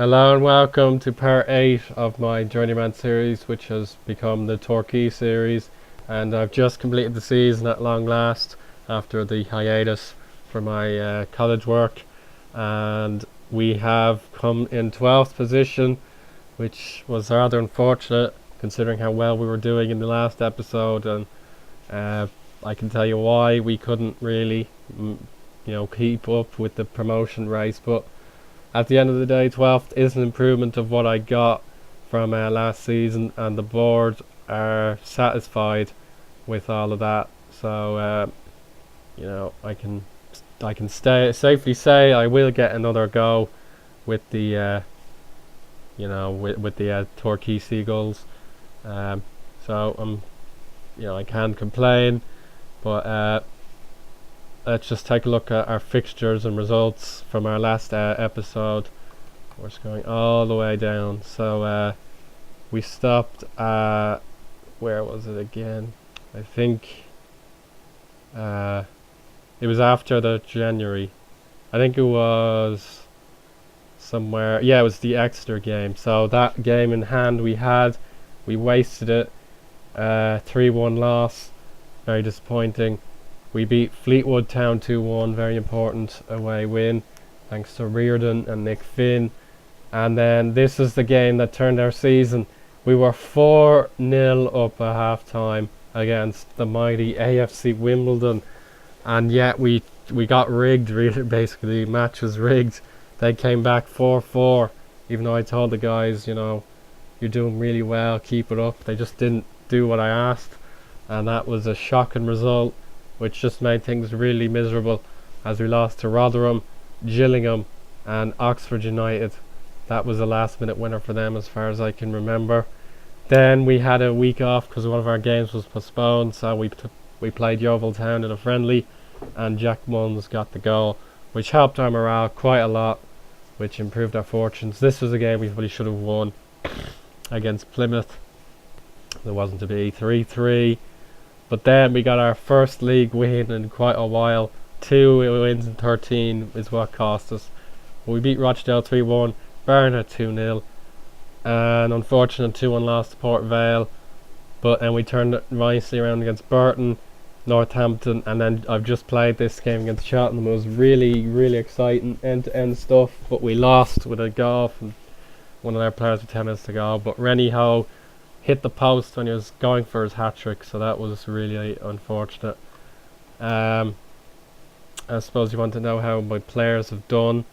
Hello and welcome to part 8 of my Journeyman series, which has become the Torquay series, and I've just completed the season at long last after the hiatus for my college work, and we have come in 12th position, which was rather unfortunate considering how well we were doing in the last episode, and I can tell you why we couldn't really keep up with the promotion race, but at the end of the day, 12th is an improvement of what I got from last season, and the board are satisfied with all of that. So, I can safely say I will get another go with the with the Torquay Seagulls. So I can't complain, but let's just take a look at our fixtures and results from our last episode. We're just going all the way down. So we stopped at, where was it again? I think it was after the January. I think it was somewhere. Yeah, it was the Exeter game. So that game in hand we wasted it. 3-1 loss. Very disappointing. We beat Fleetwood Town 2-1, very important away win, thanks to Reardon and Nick Finn. And then this is the game that turned our season. We were 4-0 up at half time against the mighty AFC Wimbledon, and yet we got rigged. Basically, the match was rigged. They came back 4-4, even though I told the guys, you're doing really well, keep it up. They just didn't do what I asked, and that was a shocking result, which just made things really miserable as we lost to Rotherham, Gillingham and Oxford United. That was a last minute winner for them as far as I can remember. Then we had a week off because one of our games was postponed, so we played Yeovil Town in a friendly, and Jack Munns got the goal, which helped our morale quite a lot, which improved our fortunes. This was a game we probably should have won against Plymouth. There wasn't to be 3-3. But then we got our first league win in quite a while. 2 wins in 13 is what cost us. We beat Rochdale 3-1, Barnet 2-0, and unfortunate 2-1 loss to Port Vale. And we turned it nicely around against Burton, Northampton, and then I've just played this game against Cheltenham. It was really, really exciting, end-to-end stuff, but we lost with a goal from one of their players with 10 minutes to go. But Rennie Ho hit the post when he was going for his hat-trick, so that was really unfortunate. I suppose you want to know how my players have done.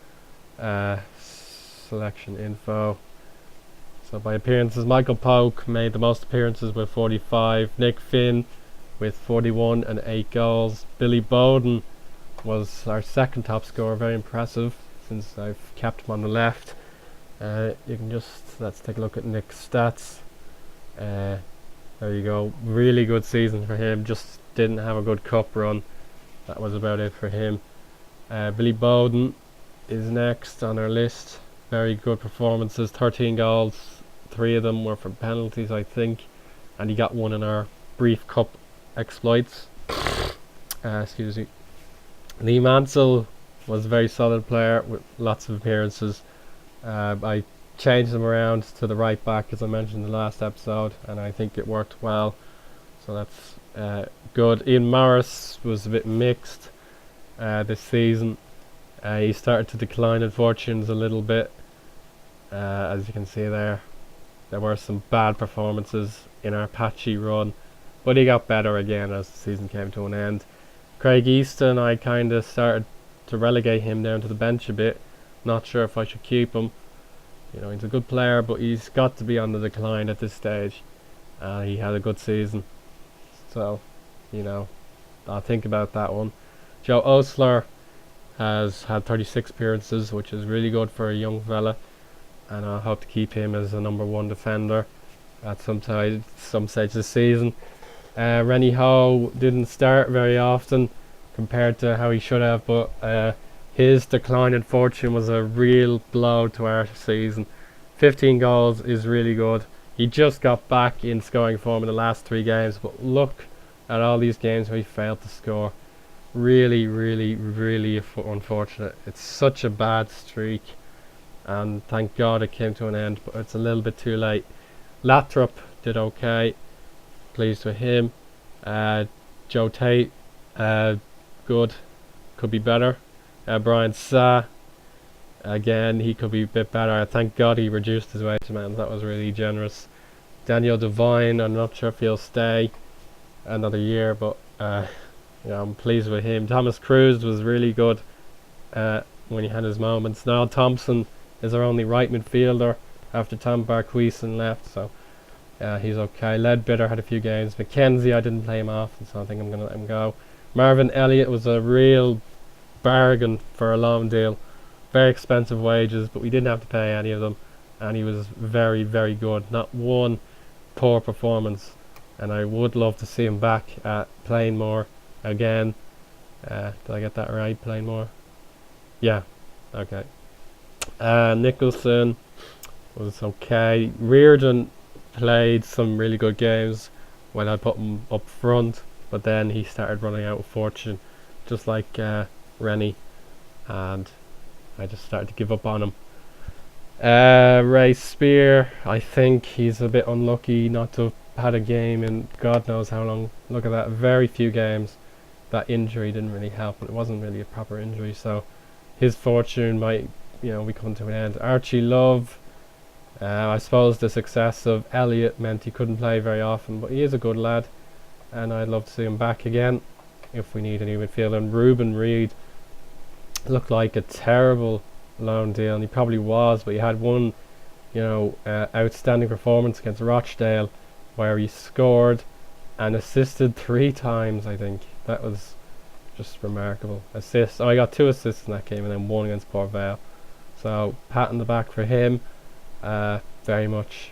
Selection info. So by appearances, Michael Polk made the most appearances with 45, Nick Finn with 41 and 8 goals. Billy Bowden was our second top scorer, very impressive since I've kept him on the left. Let's take a look at Nick's stats. There you go, really good season for him, just didn't have a good cup run. That was about it for him. Billy Bowden is next on our list. Very good performances, 13 goals, 3 of them were from penalties I think, and he got one in our brief cup exploits. Excuse me. Lee Mansell was a very solid player with lots of appearances. I changed them around to the right back as I mentioned in the last episode, and I think it worked well, so that's good. Ian Morris was a bit mixed this season. He started to decline in fortunes a little bit, as you can see there. There were some bad performances in our patchy run, but he got better again as the season came to an end. Craig Easton, I kind of started to relegate him down to the bench a bit. Not sure if I should keep him. He's a good player, but he's got to be on the decline at this stage. He had a good season, so I'll think about that one. Joe Osler has had 36 appearances, which is really good for a young fella, and I hope to keep him as a number 1 defender at some stage this season. Rennie Ho didn't start very often compared to how he should have, but his decline in fortune was a real blow to our season. 15 goals is really good. He just got back in scoring form in the last 3 games, but look at all these games where he failed to score. Really, really, really unfortunate. It's such a bad streak. and thank God it came to an end, but it's a little bit too late. Lathrop did okay, pleased with him. Joe Tate, good, could be better. Brian Sa, again, he could be a bit better. Thank God he reduced his wage amount, that was really generous. Daniel Devine, I'm not sure if he'll stay another year, but I'm pleased with him. Thomas Cruz was really good when he had his moments. Niall Thompson is our only right midfielder after Tom Barquisen left, so he's okay. Ledbetter had a few games. McKenzie, I didn't play him often, so I think I'm going to let him go. Marvin Elliott was a real bargain for a loan deal. Very expensive wages, but we didn't have to pay any of them, and he was very, very good. Not one poor performance, and I would love to see him back at playing more again. Did I get that right? Playing more? Yeah, okay. Nicholson was okay. Reardon played some really good games when I put him up front, but then he started running out of fortune, just like Rennie, and I just started to give up on him. Ray Spear, I think he's a bit unlucky not to have had a game in God knows how long. Look at that, very few games. That injury didn't really help, but it wasn't really a proper injury, so his fortune might, be coming to an end. Archie Love, I suppose the success of Elliott meant he couldn't play very often, but he is a good lad, and I'd love to see him back again if we need any midfield. And Ruben Reid looked like a terrible loan deal, and he probably was, but he had one outstanding performance against Rochdale where he scored and assisted 3 times. I think that was just remarkable. Assists, I got 2 assists in that game, and then 1 against Port Vale, so pat on the back for him. Very much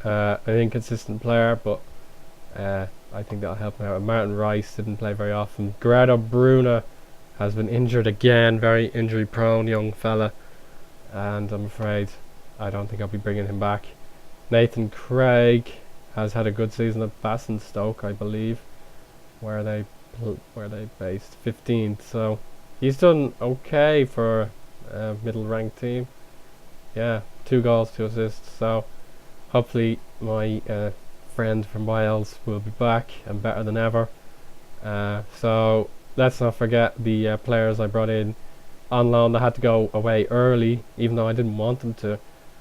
an inconsistent player, but I think that'll help him out. Martin Rice didn't play very often. Gerardo Bruna has been injured again, very injury prone young fella, and I'm afraid I don't think I'll be bringing him back. Nathan Craig has had a good season at Basingstoke, I believe, where they based 15th, so he's done okay for a middle ranked team. Yeah, 2 goals, 2 assists, so hopefully my friend from Wales will be back and better than ever. So let's not forget the players I brought in on loan that had to go away early, even though I didn't want them to.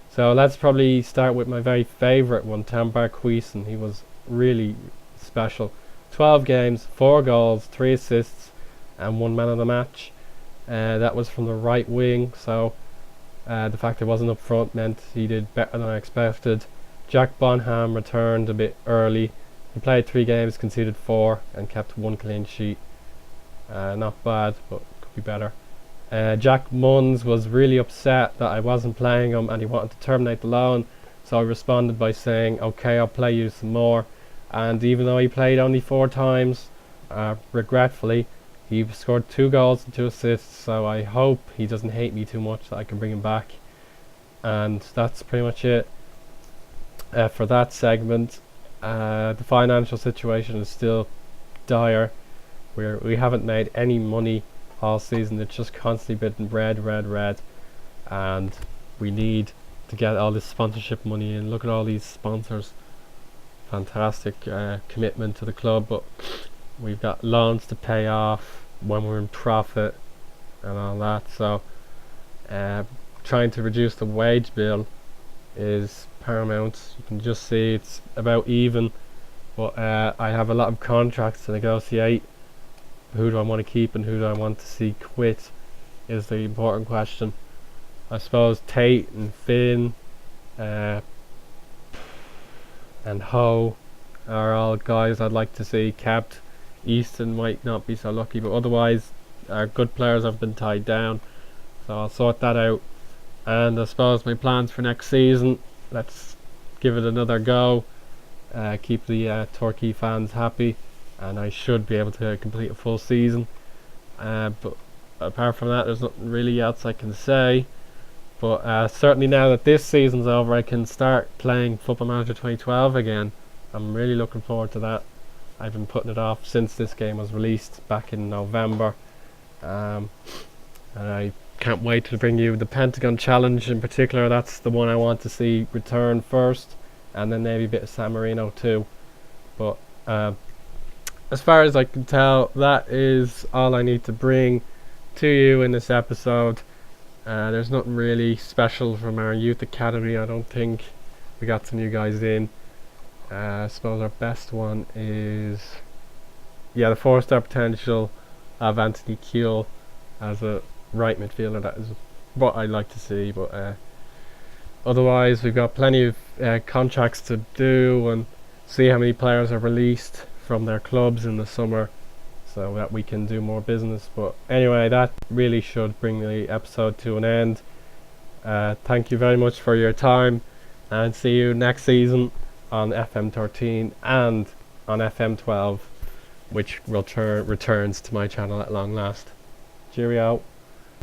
So let's probably start with my very favourite one, Tom Barquisen. He was really special. 12 games, 4 goals, 3 assists, and 1 man of the match. That was from the right wing, so the fact it wasn't up front meant he did better than I expected. Jack Bonham returned a bit early. He played 3 games, conceded 4, and kept 1 clean sheet. Not bad, but could be better. Jack Munns was really upset that I wasn't playing him, and he wanted to terminate the loan, so I responded by saying, okay, I'll play you some more. And even though he played only 4 times, regretfully, he scored 2 goals and 2 assists, so I hope he doesn't hate me too much that I can bring him back. And that's pretty much it for that segment. The financial situation is still dire. We haven't made any money all season. It's just constantly been red, and we need to get all this sponsorship money in. Look at all these sponsors, fantastic commitment to the club, but we've got loans to pay off when we're in profit and all that, so trying to reduce the wage bill is paramount. You can just see it's about even, but I have a lot of contracts to negotiate. Who do I want to keep and who do I want to see quit is the important question. I suppose Tate and Finn and Ho are all guys I'd like to see kept. Easton might not be so lucky, but otherwise our good players have been tied down, so I'll sort that out. And I suppose my plans for next season, let's give it another go, keep the Torquay fans happy, and I should be able to complete a full season. But apart from that, there's nothing really else I can say. But certainly now that this season's over, I can start playing Football Manager 2012 again. I'm really looking forward to that. I've been putting it off since this game was released back in November, and I can't wait to bring you the Pentagon Challenge in particular. That's the one I want to see return first, and then maybe a bit of San Marino too. But as far as I can tell, that is all I need to bring to you in this episode. There's nothing really special from our youth academy. I don't think we got some new guys in. I suppose our best one is the 4-star potential of Anthony Keogh as a right midfielder. That is what I'd like to see, but otherwise we've got plenty of contracts to do and see how many players are released from their clubs in the summer so that we can do more business. But anyway, that really should bring the episode to an end. Thank you very much for your time, and see you next season on FM 13 and on FM 12, which returns to my channel at long last. Cheerio.